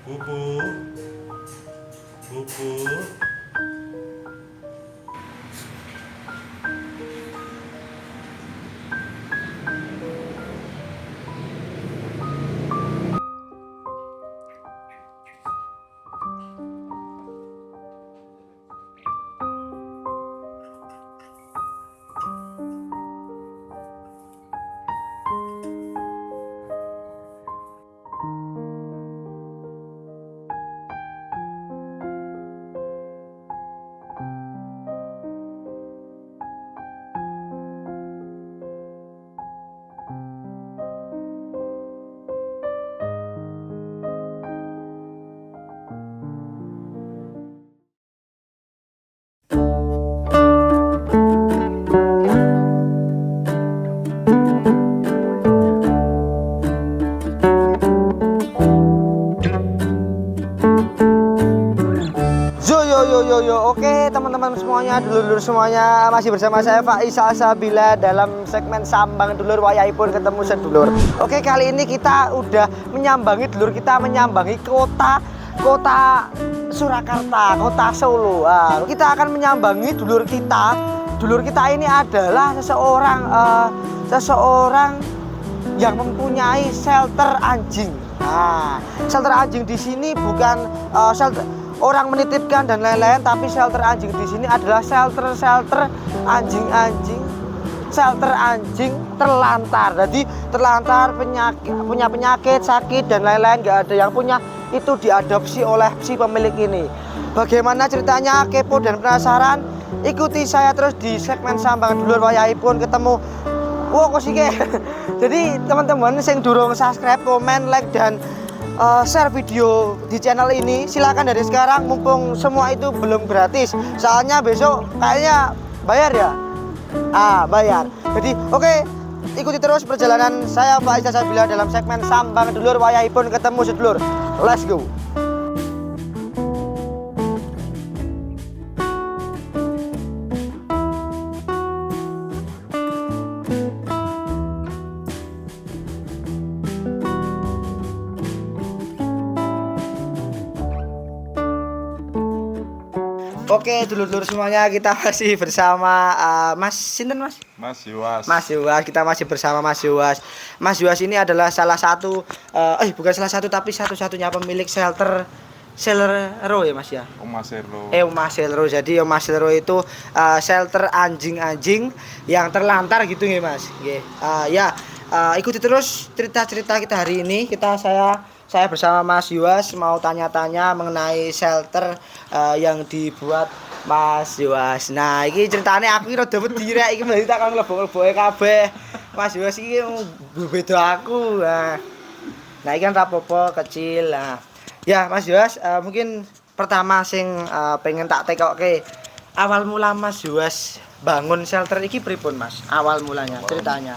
Bubu, bubu. Oke teman-teman semuanya, dulur-dulur semuanya, masih bersama saya Faiz Salsabila dalam segmen Sambang Dulur Wayahipun Ketemu Sedulur. Oke, kali ini kita udah menyambangi dulur kita, menyambangi kota Surakarta, kota Solo. Kita akan menyambangi dulur kita. Dulur kita ini adalah seseorang yang mempunyai shelter anjing. Shelter anjing di sini bukan shelter orang menitipkan dan lain-lain, tapi shelter anjing di sini adalah shelter anjing terlantar. Jadi terlantar, punya penyakit, sakit dan lain-lain, nggak ada yang punya, itu diadopsi oleh si pemilik ini. Bagaimana ceritanya? Kepo dan penasaran? Ikuti saya terus di segmen Sambang Dulur Wayahipun Ketemu. Jadi teman-teman yang durung subscribe, komen, like dan share video di channel ini, silakan dari sekarang mumpung semua itu belum gratis. Soalnya besok kayaknya bayar ya. Bayar. Jadi oke, ikuti terus perjalanan saya Faiz Salsabila dalam segmen Sambang Dulur Wayahipun Ketemu Sedulur. Let's go. Oke, dulur-dulur semuanya, kita masih bersama Mas Sinten, Mas? Mas Yuwas. Mas Yuwas, kita masih bersama Mas Yuwas. Mas Yuwas ini adalah salah satu bukan salah satu tapi satu-satunya pemilik shelter Selero ya, Mas ya? Mas Selero. Mas Selero. Jadi Mas Selero itu shelter anjing-anjing yang terlantar gitu nggih, Mas. Nggih. Ikuti terus cerita-cerita kita hari ini. Saya bersama Mas Yuwas mau tanya-tanya mengenai shelter yang dibuat Mas Yuwas. Nah, iki ceritanya aku rada wedi rek, iki berarti tak kon mlebok-mleboke kabeh. Mas Yuwas iki beda aku. Nah, iki kan rapopo kecil. Nah, ya Mas Yuwas, mungkin pertama sing pengen tak tekokke, awal mula Mas Yuwas bangun shelter iki pripun, Mas? Awal mulanya ceritanya.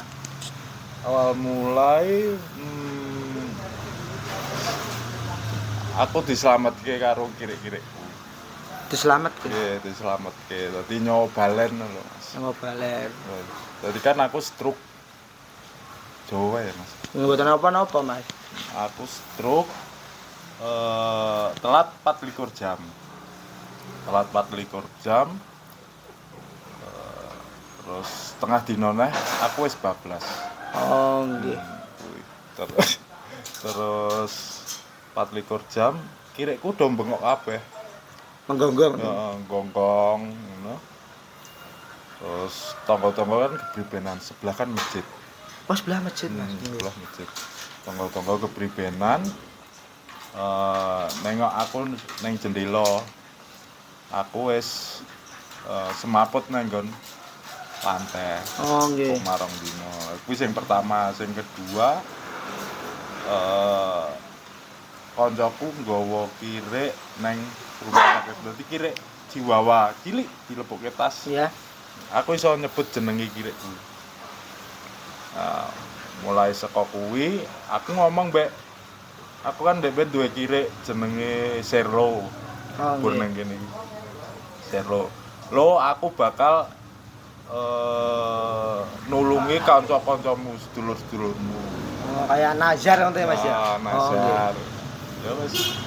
Awal mulai aku diselametke karo kirek-kirekku. Diselametke. Iya, diselametke. Dadi nyawa balen lho, Mas. Nyawa balen. Jadi kan aku stroke Jawa ya, Mas. Mboten napa-napa, Mas. Aku stroke telat 24 jam. Telat 24 jam. Terus setengah dinoneh aku wis bablas. Oh, nggih. Terus 24 jam kirekku do bengok kabeh. Menggonggong. Gonggong ngono. Terus tonggo-tonggo kan kepribenan, sebelah kan masjid. Oh, sebelah masjid, Mas. Sebelah masjid. Tonggo-tonggo kepribenan. Nengok aku neng jendela. Aku wis semaput nang nggon lantai. Oh, nggih. Marang dino. Kuwi sing pertama, sing kedua koncoku nggawa kirek neng rumah sakit. Berarti kirek Chihuahua cilik dilebokke tas. Iya. Aku iso nyebut jenenge kirekku. Mulai saka kuwi aku ngomong mbek aku kan ndek duwe kirek jenenge Serlo. Oh, neng kene iki. Serlo. Lo aku bakal nulungi kanca-kancamu, sedulur-sedulurmu. Oh, kayak nazar ngono ya, Mas ya. Nazar. Ya wis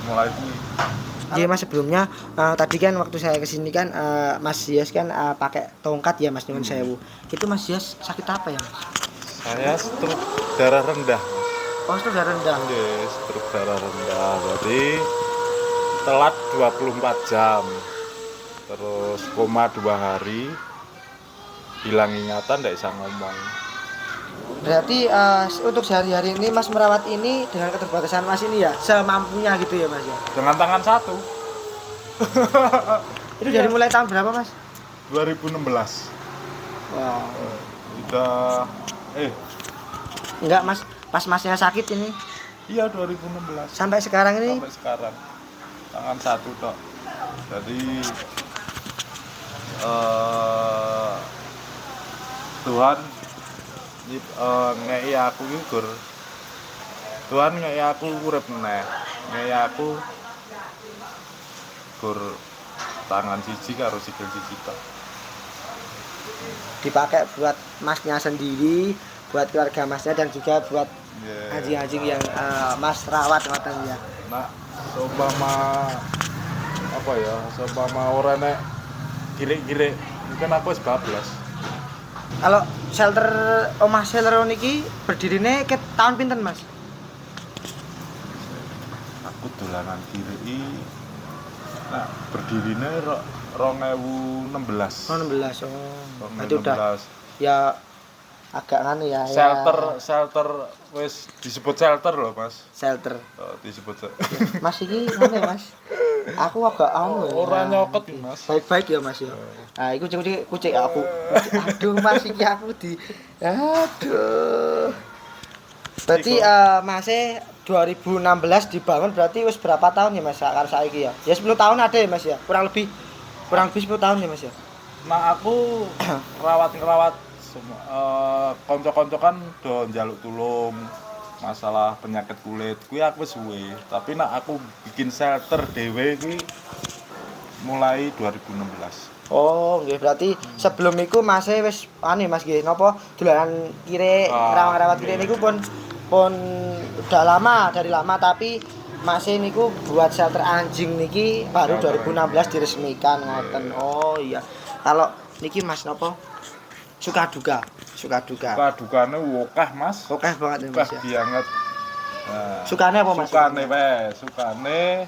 mulai kuwi. Iya Mas, sebelumnya tadi kan waktu saya kesini kan Mas Yos kan pakai tongkat ya Mas nyuwun sewu. Itu Mas Yos sakit apa ya Mas? Saya stroke darah rendah. Oh itu darah rendah. Nggih, stroke darah rendah. Berarti telat 24 jam. Terus koma 2 hari. Hilang ingatan, ndak bisa ngomong. Berarti untuk sehari-hari ini Mas merawat ini dengan keterbatasan Mas ini ya semampunya gitu ya Mas ya. Dengan tangan satu. Itu dari mulai tahun berapa Mas? 2016. Wow. Udah Enggak Mas, pas Masnya sakit ini iya 2016 sampai sekarang ini. sampai sekarang tangan satu tok. Jadi Tuhan ngeki aku iki gur Tuhan ngeki aku urip meneh. Ngeki aku gur tangan siji karo sikil siji tok. Dipakai buat Masnya sendiri, buat keluarga Masnya dan juga buat Yeah. anjing-anjing yang Mas rawat ngoten ya. Nah, seumpama apa ya? Seumpama ora nek kire-kire mungkin aku wis bablas. Kalau shelter Omah Selero niki berdirine ke tahun pinten Mas? Aku dolanan kiri nah berdirine 2016. Oh 16. Oh. Berarti udah 2016. ya agak nganu ya. Shelter wis disebut shelter loh, Mas. Shelter. Oh, disebut Mas iki ngene Mas. Aku agak anu ya. ora nyokot iki, Mas. Baik-baik ya Mas ya. Nah, iku kucing aku. Aduh Mas iki aku aduh. Berarti Masnya 2016 dibangun berarti wis berapa tahun ya Mas karo saiki ya? Ya 10 tahun ada ya Mas ya. Kurang lebih 10 tahun ya Mas ya. Nah, aku ngerawat konco-konco kan do njaluk tulung masalah penyakit kulit kuwi aku wis suwe, tapi nak aku bikin shelter dhewe kuwi mulai 2016. Oh, nggih berarti sebelum iku Mas wis Mas nggih napa dolanan kire rawat kire niku pun udah lama dari lama tapi Mas niku buat shelter anjing niki baru 2016 diresmikan ngoten. Oh iya. Kalau niki Mas napa suka duka. Dukane akeh, Mas. Akeh banget ya Mas ya. Banget. Nah, Sukane apa Mas? Sukane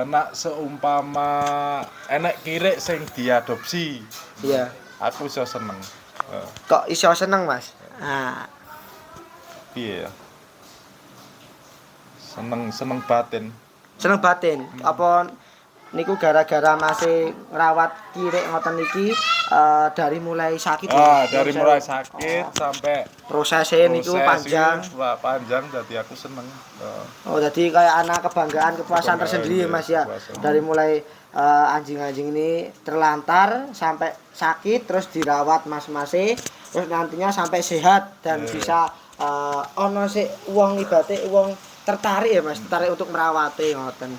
nak seumpama enek kirek sing diadopsi. Iya. Aku iso seneng. Kok iso seneng Mas? Nah, Piye ya? Seneng batin. seneng batin. Apa niku gara-gara masih ngerawat kirek ngoten niki dari mulai sakit Dari mulai sakit sampai prosesnya niku panjang. Panjang jadi aku seneng. Oh, jadi kayak anak kepuasan tersendiri Mas ya. Dari mulai anjing-anjing ini terlantar sampai sakit terus dirawat mas-mase terus nantinya sampai sehat dan bisa ono sik wong ibate wong tertarik ya Mas, tertarik untuk merawati ngoten.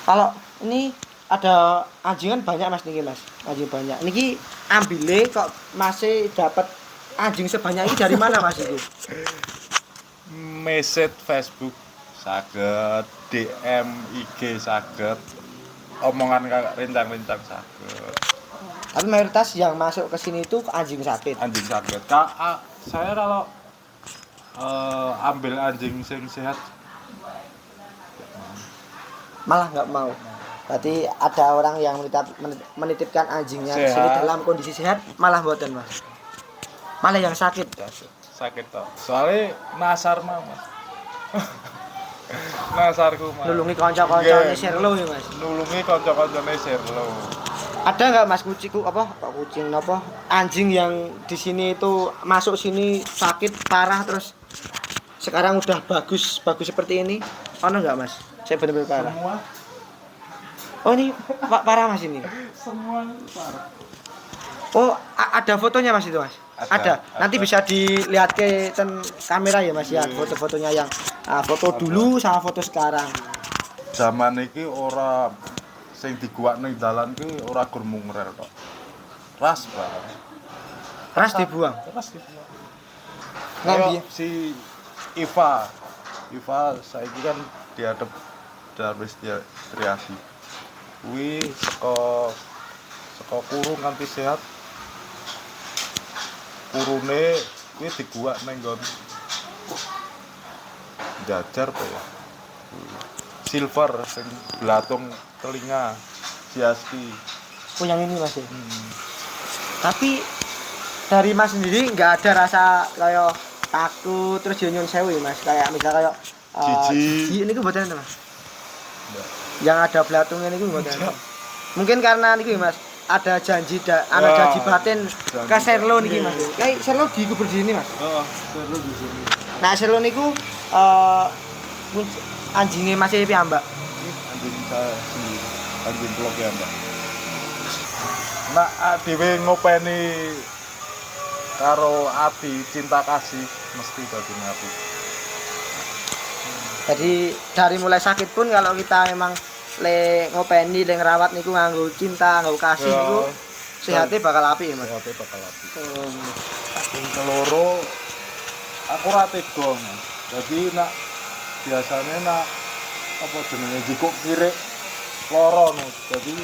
Kalau ini ada anjing kan banyak Mas niki Mas, anjing banyak. Niki ambile kok masih dapat anjing sebanyak ini dari mana Mas itu? Message Facebook saged, DM IG saged, omongan kakak rincang-rincang saged. Tapi mayoritas yang masuk ke sini itu anjing sakit. Anjing sakit. Saya kalau ambil anjing sing sehat Malah nggak mau. Berarti ada orang yang menitipkan anjingnya di sini dalam kondisi sehat, malah mboten Mas. Malah yang sakit. Sakit toh. Soalnya nasar mah Mas. Nasarku mah. Nulungi kanca-kancane Sherlo ya Mas. Nulungi kanca-kancane Sherlo. Ada nggak Mas kucing apa anjing yang di sini itu masuk sini sakit parah terus sekarang udah bagus seperti ini? Ono nggak Mas? Saya benar-benar parah. Semua. Oh ini parah Mas ini. Semua parah. Oh ada fotonya Mas itu Mas? Ada. Nanti bisa dilihat ke kamera ya Mas ya foto-fotonya yang foto dulu sama foto sekarang. Zaman iki ora sing diguak ning dalan ki ora gur mungrer tok. Ras barang. Ras dibuang. Ras dibuang. Ngambil Si Iva Iva saiki kan diadep Darwis Triadi. Kuwi saka kurung kanthi sehat. Kurune kuwi diguak ning nggon jajar apa ya? Silver sing blatung telinga Siaski. Oh yang ini Mas. Tapi dari Mas sendiri nggak ada rasa kayak takut terus nyun sewu ya Mas, kayak misal kayak Jijik. ini mboten to Mas. Enggak. Yang ada belatungnya niku mboten. Mungkin karena niku ya Mas, ada janji ana Wah, janji batin janji ke Serlo niki batin. Mas. Kayak Serlo dikubur di sini Mas. Oh, seru di sini. Nah Serlo niku anjingnya masih piyambak. Anjing saya sendiri. Anjing blok ya, Mbak. Nak dhewe ngopeni karo ati cinta kasih mesti dadi ati. Jadi dari mulai sakit pun kalau kita memang ngopeni le ngrawat niku nganggo cinta, nganggo kasih Ya. niku sehatnya bakal apik ya Mas. Sehatnya bakal apik. Sing keloro aku ra tega, Mas. Jadi nak biasanya nak apa jenenge jikuk kirik loro no. Jadi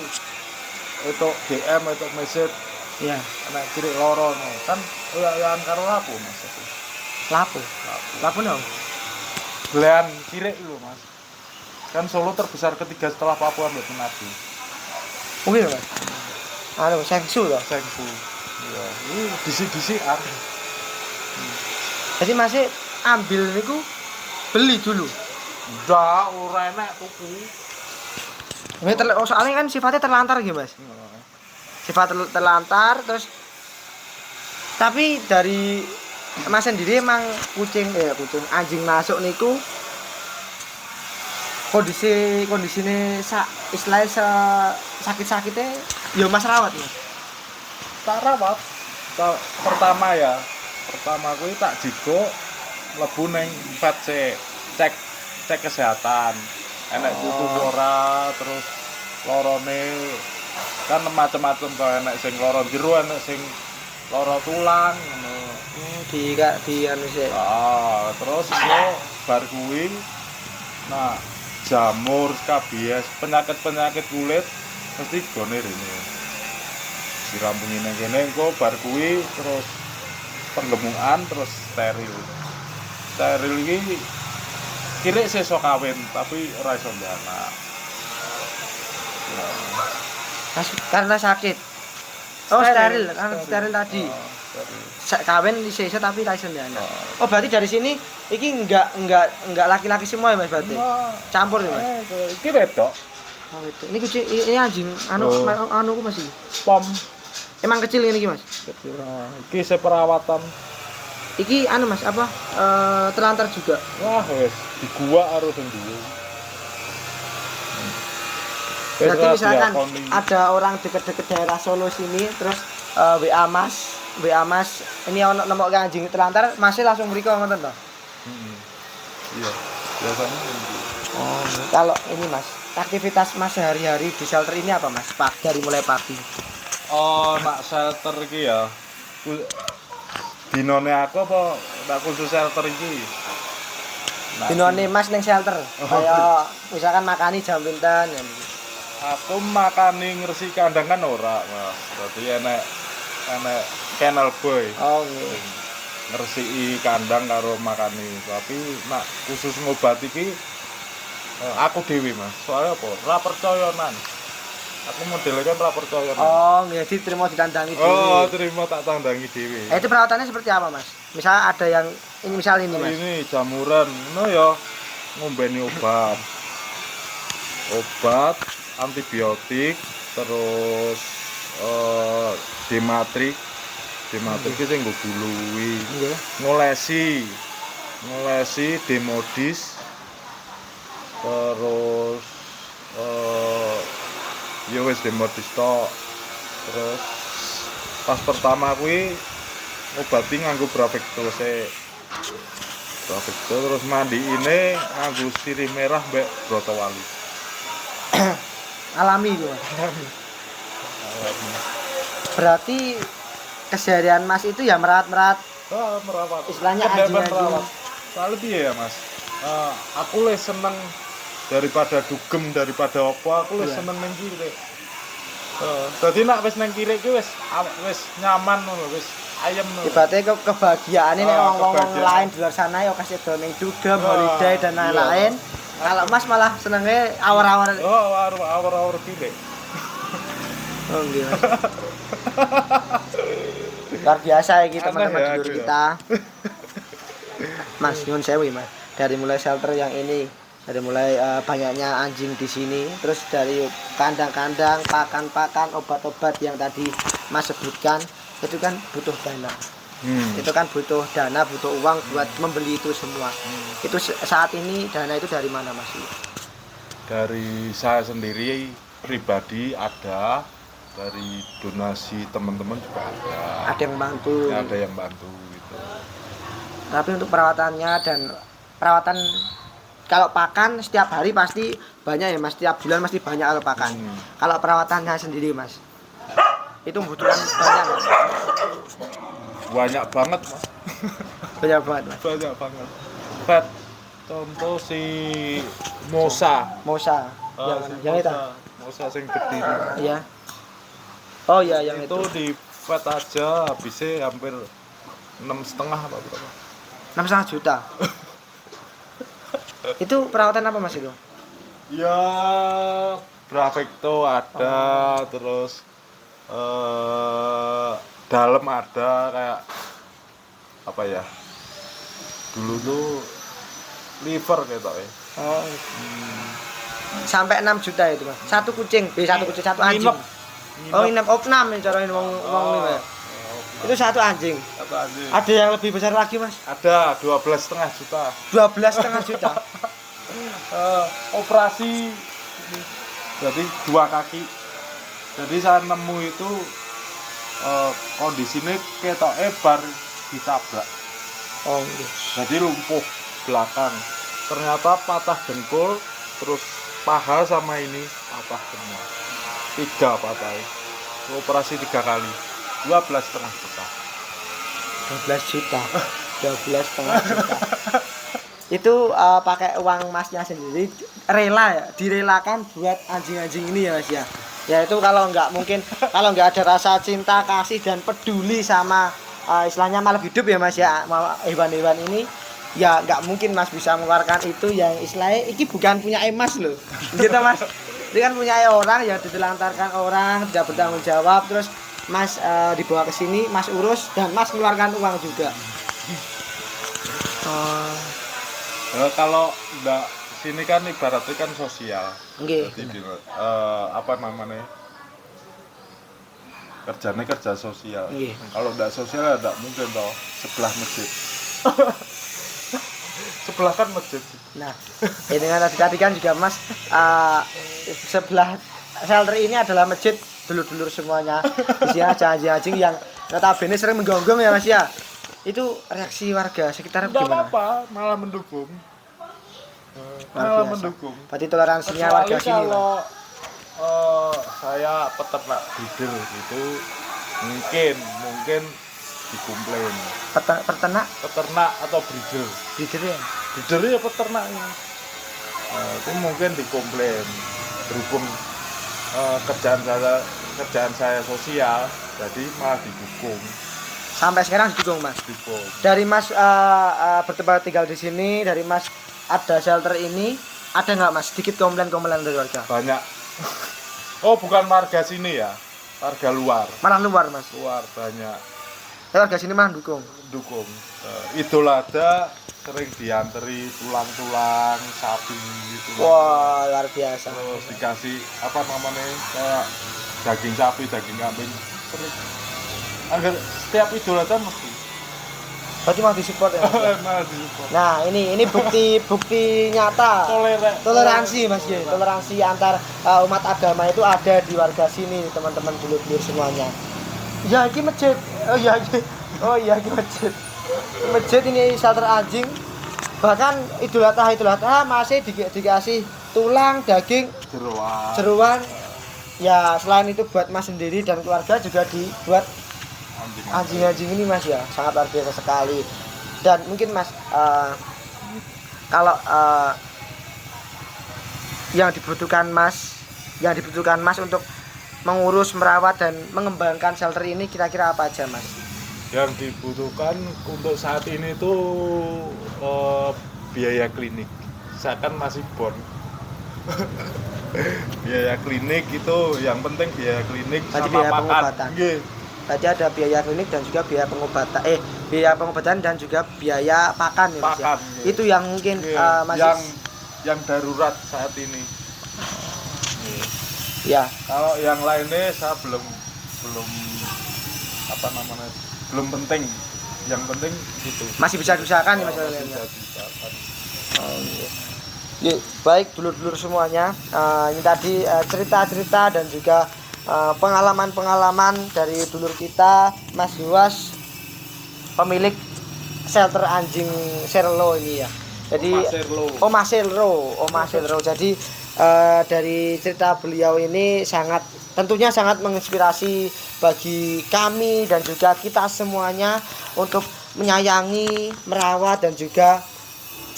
itu DM itu message Iya, nek kirik loro no. Kan oyak-oyakan karo aku, Mas. lapo. Lapo dong. Belian kirik lho, Mas. Kan Solo terbesar ketiga setelah Papua Mbak Manado. Mungkin Mas. Anu, sengsu loh. Sengku. Iya, ini disik-disikan. Jadi masih ambil niku beli dulu. Ndak ora enak tuku. Ini soalnya kan sifatnya terlantar gitu Mas. Sifat terlantar terus tapi dari Mas sendiri emang kucing anjing masuk niku kondisine istilahnya sakit-sakitnya ya Mas rawat Mas. Tak rawat. Pertama kuwi tak jikuk mlebu ning vet cek kesehatan. Enek kutu ora, terus lorone kan macam-macam kok, enek sing loro jero, enek sing loro tulang ngono. Di anu sih. Terus yo bar kuwi nah jamur, skabies, penyakit kulit mesti gone rene. Dirampungin nang kene engko bar kuwi terus penggemukan terus steril. Steril iki kirik sesok kawin tapi ora iso anak. Karena sakit. Oh, steril tadi. Steril. Kawin iso tapi ra iso anak. Oh, berarti dari sini iki enggak laki-laki semua ya Mas berarti. Campur ya Mas. Iki wedok. Oh, itu. Ini kucing ini anjing anu ku masih. Pom Emang kecil ini Mas. kecil. Iki seperawatan. Iki anu Mas apa? Terlantar juga. Wah, wis di gua harus dulu. Berarti misalkan ada orang deket-deket daerah Solo sini terus WA Mas ini ono nemok anjing terlantar masih langsung mriko ngoten to? Iya, biasanya gitu. Oh, kalau ini Mas, aktivitas Mas sehari-hari di shelter ini apa Mas? Dari mulai pagi. Oh, nak shelter iki ya. Dinone aku apa nak khusus shelter iki? Dinone Mas ning shelter. Kayak misalkan makani jam pinten ya. Aku makani ngresi kandang kan ora, Mas. Berarti enek kennel boy. Oh, nggih. Ngresiki kandang karo makani. Tapi nak khusus ngobat iki aku dhewe, Mas. Soalnya apa? Ora percayanan. Aku modelnya kan ora percayanan. Oh, nggih diterima ditandangi dhewe. Oh, terima tak tandangi dhewe. Itu perawatannya seperti apa Mas? Misal ada yang ini misal ini Mas. Ini jamuran, no ya ngombeni obat antibiotik, terus dematrik iki sing nggo buluwi. Nggih. Ngolesi demodis, terus ya wis demodis tok. Terus pas pertama kuwi ngobati nganggo Bravecto terus mandi ini nganggo sirih merah mbek brotowali. Alami itu. Berarti keseharian Mas itu ya merawat Merawat. istilahnya Kedepan anjing-anjing. merawat. Soalnya piye ya, Mas? aku le seneng daripada dugem daripada apa aku le Iya. seneng nang kiri. Dadi nek wis nang kiri ki wis nyaman ngono wis ayem ngono. Ibaratnya kebahagiaan ini wong-wong kebahagiaan. lain di luar sana ya kasih doning dugem, Wah, holiday dan iya. lain-lain. Kalau Mas malah senengnya awar-awar. Oh, awur-awur kiri. Oh nggih. Mas. Luar biasa ya kita Aneh teman-teman ya, dulur aku ya. kita. Mas, nyun sewu Mas. Dari mulai shelter yang ini, dari mulai banyaknya anjing di sini, terus dari kandang-kandang, pakan-pakan, obat-obat yang tadi Mas sebutkan, itu kan butuh dana. Itu kan butuh dana, butuh uang buat membeli itu semua. Itu saat ini dana itu dari mana Mas? Dari saya sendiri pribadi ada, dari donasi teman-teman juga ada. Ada yang bantu. Ada yang bantu gitu. Tapi untuk perawatannya dan perawatan kalau pakan setiap hari pasti banyak ya Mas, setiap bulan pasti banyak kalau pakan. Kalau perawatannya sendiri Mas, itu membutuhkan banyak nggak? Banyak banget, Mas. Banyak banget Mas. Banyak banget. Fat contoh si Mosa. Mosa, yang itu. Mosa sing gede. Iya. Oh iya yang itu itu. di fat aja habisnya hampir 6,5 apa berapa? 6,5 juta. Itu perawatan apa Mas itu? Ya Bravecto ada, terus dalam ada kayak apa ya? Dulu tuh liver gitu ya. Oh. Sampai 6 juta itu Mas. Satu kucing, satu kucing, satu anjing. Oh, nginep opnam yang cara wong ini ya. Itu satu anjing. Satu anjing. Ada yang lebih besar lagi Mas? Ada 12,5 juta. 12,5 juta. Operasi jadi 2 kaki. Jadi saya nemu itu kondisinya ketoknya bar ditabrak. Oh, iya. Jadi lumpuh belakang. Ternyata patah dengkul, terus paha sama ini patah semua. 3 patah. Operasi 3 kali. 12,5 juta. 12 juta. 12,5 juta. Itu pakai uang Masnya sendiri rela ya, direlakan buat anjing-anjing ini ya Mas ya. Ya itu kalau nggak mungkin kalau nggak ada rasa cinta, kasih dan peduli sama istilahnya makhluk hidup ya Mas ya, hewan-hewan ini ya nggak mungkin Mas bisa mengeluarkan itu yang istilahnya ini bukan punya Mas loh. Gitu Mas. Ini kan punya orang ya ditelantarkan orang, tidak bertanggung jawab, terus Mas dibawa ke sini, Mas urus dan Mas mengeluarkan uang juga. Kalau enggak sini kan ibaratnya kan sosial. Nggih. Jadi apa namanya? Kerjanya kerja sosial. Nggih. Kalau enggak sosial ya enggak mungkin toh sebelah masjid. Sebelah kan masjid. Nah, ini kan tadi kan juga Mas sebelah shelter ini adalah masjid dulur-dulur semuanya. Di sini ada anjing-anjing yang notabene sering menggonggong ya Mas ya. Itu reaksi warga sekitar Enggak gimana? apa-apa, malah mendukung. Luar Malah biasa. mendukung. Berarti toleransinya Kecuali warga sini. Mas. kalau saya peternak breeder gitu mungkin dikomplain. Peternak Peternak atau breeder. gitu ya. Breeder ya peternaknya. Itu mungkin dikomplain. Berhubung kerjaan saya sosial, jadi malah didukung. Sampai sekarang didukung Mas. Didukung. Dari Mas bertempat tinggal di sini, dari Mas ada shelter ini, ada nggak Mas sedikit komplain-komplain dari warga? Banyak. Oh, bukan warga sini ya, warga luar. Malah luar Mas. Luar banyak Warga sini malah dukung. dukung. Idul Adha sering dianteri tulang-tulang sapi gitu. Wah, luar biasa. Terus dikasih apa namanya kayak daging sapi, daging kambing. Sering. Agar setiap Idul Adha mesti. Berarti mau disupport ya. Mas? Malah disupport. Nah, ini bukti nyata toleransi Mas ya. Toleransi antar umat agama itu ada di warga sini, teman-teman dulur-dulur semuanya. Ya, ini masjid. Oh iya, ini masjid. Masjid ini shelter anjing. Bahkan Idul Adha masih dikasih tulang, daging, jeroan. Ya, selain itu buat Mas sendiri dan keluarga juga dibuat anjing-anjing ini Mas ya, sangat luar biasa sekali. Dan mungkin Mas kalau yang dibutuhkan Mas untuk mengurus, merawat dan mengembangkan shelter ini kira-kira apa aja Mas? Yang dibutuhkan untuk saat ini tuh biaya klinik. Saya kan masih bon. Biaya klinik itu yang penting, biaya klinik Berarti sama biaya makan. pengobatan. Nggih. Berarti ada biaya klinik dan juga biaya pengobatan. Biaya pengobatan dan juga biaya pakan ya Mas ya. Pakan, iya. Itu yang mungkin Nggih. masih yang darurat saat ini. Nggih. ya. Kalau yang lainnya saya belum apa namanya, belum penting. Yang penting itu Masih bisa diusahakan ya Mas. masih bisa diusahakan. Ya, baik dulur-dulur semuanya, ini tadi cerita-cerita dan juga pengalaman-pengalaman dari dulur kita Mas Yuwas, pemilik shelter anjing Serlo ini ya. Jadi Mas Serlo. Jadi dari cerita beliau ini tentunya sangat menginspirasi bagi kami dan juga kita semuanya untuk menyayangi, merawat dan juga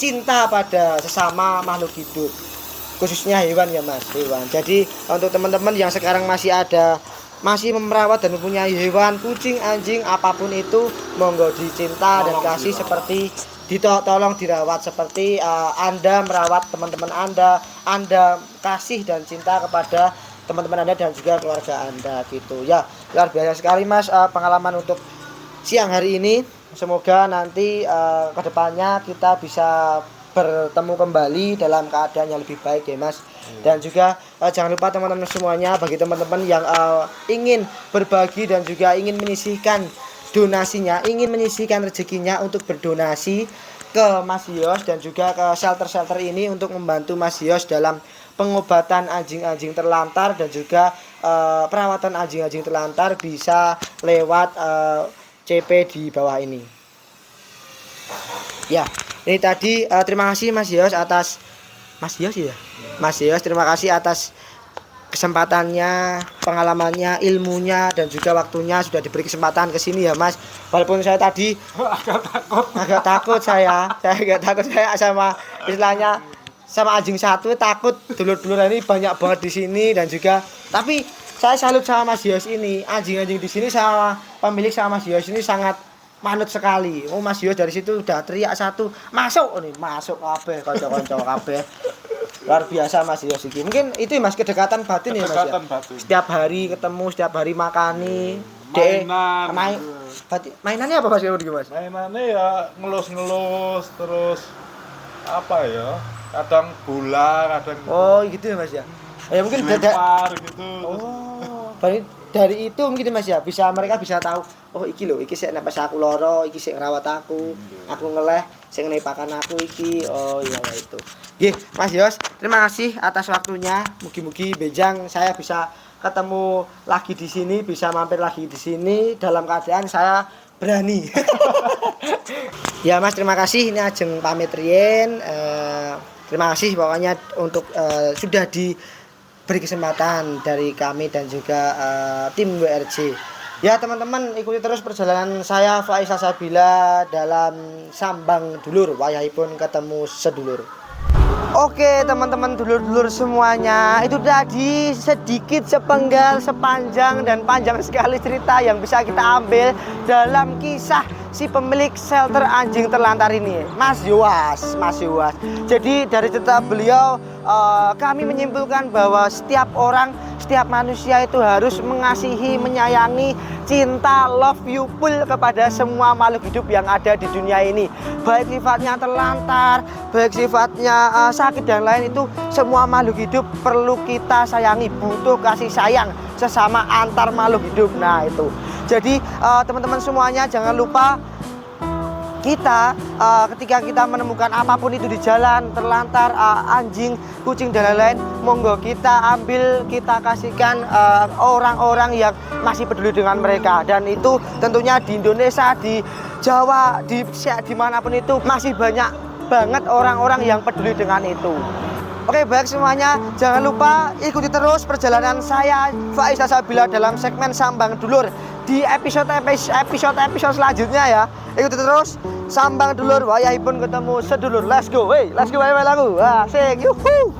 cinta pada sesama makhluk hidup, khususnya hewan ya Mas, hewan. Jadi untuk teman-teman yang sekarang masih merawat dan mempunyai hewan, kucing, anjing, apapun itu, monggo dicinta dan kasih seperti tolong dirawat seperti Anda merawat teman-teman Anda kasih dan cinta kepada teman-teman Anda dan juga keluarga Anda gitu. Ya, luar biasa sekali Mas pengalaman untuk siang hari ini. Semoga nanti kedepannya kita bisa bertemu kembali dalam keadaan yang lebih baik ya Mas. Dan juga jangan lupa teman-teman semuanya, bagi teman-teman yang ingin berbagi dan juga ingin menyisihkan donasinya, ingin menyisihkan rezekinya untuk berdonasi ke Mas Yos dan juga ke shelter-shelter ini untuk membantu Mas Yos dalam pengobatan anjing-anjing terlantar dan juga perawatan anjing-anjing terlantar, bisa lewat CP di bawah ini. Ya, ini tadi terima kasih Mas Yos terima kasih atas kesempatannya, pengalamannya, ilmunya dan juga waktunya sudah diberi kesempatan ke sini ya Mas. Walaupun saya tadi agak takut saya sama istilahnya sama anjing satu, takut dulur-dulur ini banyak banget di sini dan juga tapi saya salut sama Mas Yos ini. Anjing-anjing di sini sama pemilik sama Mas Yos ini sangat manut sekali. Mas Yos dari situ udah teriak satu, masuk kabeh, kanca-kanca kabeh. Luar biasa Mas Yos iki. Mungkin itu Mas kedekatan batin ya Mas ya. Setiap hari ketemu, setiap hari makani, mainannya apa Mas Mas? Mainannya ya ngelus-ngelus terus apa ya? Kadang bola, kadang Oh, gitu ya Mas ya. Ya mungkin lempar gitu. Oh, dari itu mungkin Mas ya, mereka bisa tahu, oh iki lho, iki sik nek pas aku lara, iki sik ngrawat aku ngeleh, sing ngene pakan aku iki. Oh iya itu. Nggih, Mas Yos, terima kasih atas waktunya. Mugi-mugi benjang saya bisa ketemu lagi di sini, bisa mampir lagi di sini dalam keadaan saya berani. Ya Mas, terima kasih. Ini ajeng pamit riyen. Terima kasih pokoknya untuk sudah diberi kesempatan dari kami dan juga tim WRC. Ya teman-teman, ikuti terus perjalanan saya Faisal Sabila dalam Sambang Dulur, wayahipun ketemu sedulur. Oke teman-teman dulur-dulur semuanya, itu tadi sedikit sepenggal sepanjang dan panjang sekali cerita yang bisa kita ambil dalam kisah si pemilik shelter anjing terlantar ini, Mas Yuwas. Jadi dari cerita beliau kami menyimpulkan bahwa setiap manusia itu harus mengasihi, menyayangi, cinta, love you full kepada semua makhluk hidup yang ada di dunia ini. Baik sifatnya terlantar, baik sifatnya sakit dan lain, itu semua makhluk hidup perlu kita sayangi, butuh kasih sayang sesama antar makhluk hidup. Nah itu. Jadi teman-teman semuanya jangan lupa kita ketika kita menemukan apapun itu di jalan, terlantar, anjing, kucing dan lain-lain, monggo kita ambil, kita kasihkan orang-orang yang masih peduli dengan mereka. Dan itu tentunya di Indonesia, di Jawa, dimanapun itu masih banyak banget orang-orang yang peduli dengan itu. Oke, baik semuanya, jangan lupa ikuti terus perjalanan saya Faisal Sabila dalam segmen Sambang Dulur di episode selanjutnya ya. Ikuti terus Sambang Dulur wayahipun ketemu sedulur. Let's go. Hey, let's go wae lagu. Asik. Yuhu.